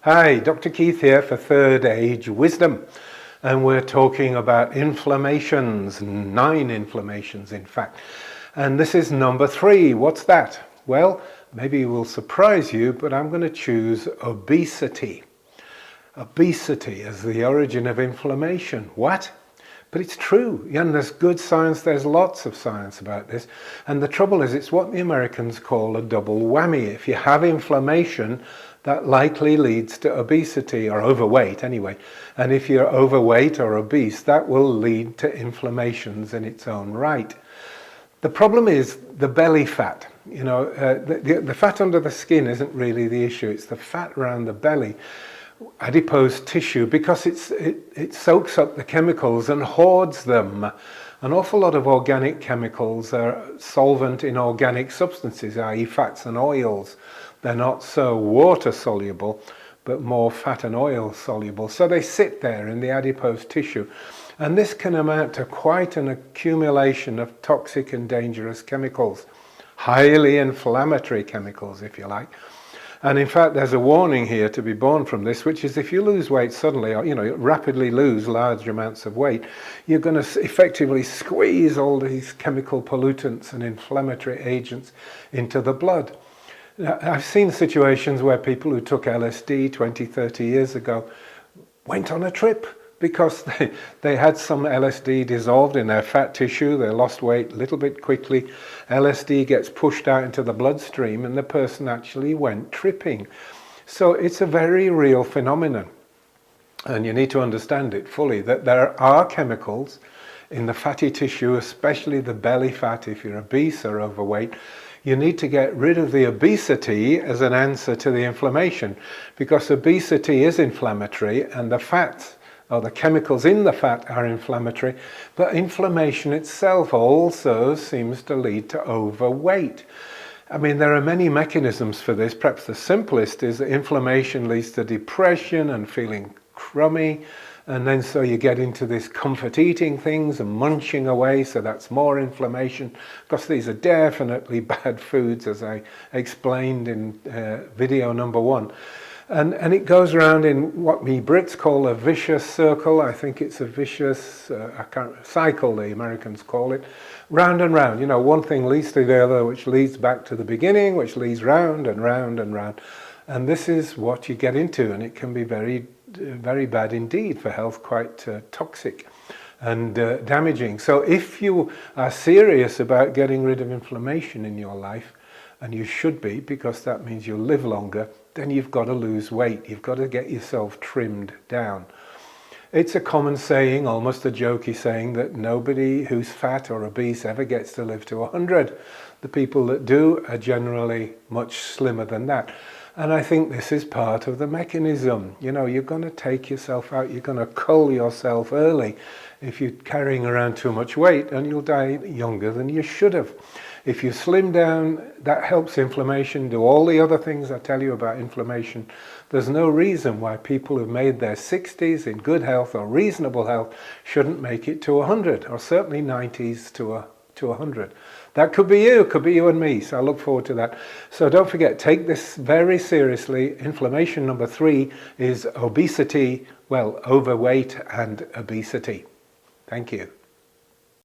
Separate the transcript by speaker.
Speaker 1: Hi, Dr. Keith here for Third Age Wisdom, and we're talking about inflammations, 9 inflammations in fact, and this is number 3. What's that? Well, maybe it will surprise you, but I'm going to choose obesity. Obesity as the origin of inflammation. What? But it's true, and there's good science, there's lots of science about this, and the trouble is it's what the Americans call a double whammy. If you have inflammation, that likely leads to obesity, or overweight anyway, and if you're overweight or obese, that will lead to inflammations in its own right. The problem is the belly fat. You know, the fat under the skin isn't really the issue, it's the fat around the belly, adipose tissue, because it soaks up the chemicals and hoards them. An awful lot of organic chemicals are solvent in organic substances, i.e. fats and oils. They're not so water soluble, but more fat and oil soluble. So they sit there in the adipose tissue. And this can amount to quite an accumulation of toxic and dangerous chemicals, highly inflammatory chemicals, if you like. And in fact, there's a warning here to be born from this, which is if you lose weight suddenly, or rapidly lose large amounts of weight, you're going to effectively squeeze all these chemical pollutants and inflammatory agents into the blood. Now, I've seen situations where people who took LSD 20, 30 years ago went on a trip because they had some LSD dissolved in their fat tissue, they lost weight a little bit quickly, LSD gets pushed out into the bloodstream and the person actually went tripping. So it's a very real phenomenon, and you need to understand it fully, that there are chemicals in the fatty tissue, especially the belly fat if you're obese or overweight. You need to get rid of the obesity as an answer to the inflammation, because obesity is inflammatory and the fat, or the chemicals in the fat, are inflammatory, but inflammation itself also seems to lead to overweight. I mean, there are many mechanisms for this. Perhaps the simplest is that inflammation leads to depression and feeling crummy, and then so you get into this comfort eating things and munching away, so that's more inflammation, because these are definitely bad foods, as I explained in video number 1. And it goes around in what we Brits call a vicious circle. I think it's a vicious cycle, the Americans call it. Round and round, one thing leads to the other, which leads back to the beginning, which leads round and round and round. And this is what you get into, and it can be very, very bad indeed for health, quite toxic and damaging. So if you are serious about getting rid of inflammation in your life, and you should be, because that means you'll live longer, then you've got to lose weight. You've got to get yourself trimmed down. It's a common saying, almost a jokey saying, that nobody who's fat or obese ever gets to live to 100. The people that do are generally much slimmer than that. And I think this is part of the mechanism. You're going to take yourself out, you're going to cull yourself early if you're carrying around too much weight, and you'll die younger than you should have. If you slim down, that helps inflammation, do all the other things I tell you about inflammation. There's no reason why people who've made their 60s in good health or reasonable health shouldn't make it to 100, or certainly 90s to 100. That could be you and me, so I look forward to that. So don't forget, take this very seriously. Inflammation number 3 is obesity, overweight and obesity. Thank you.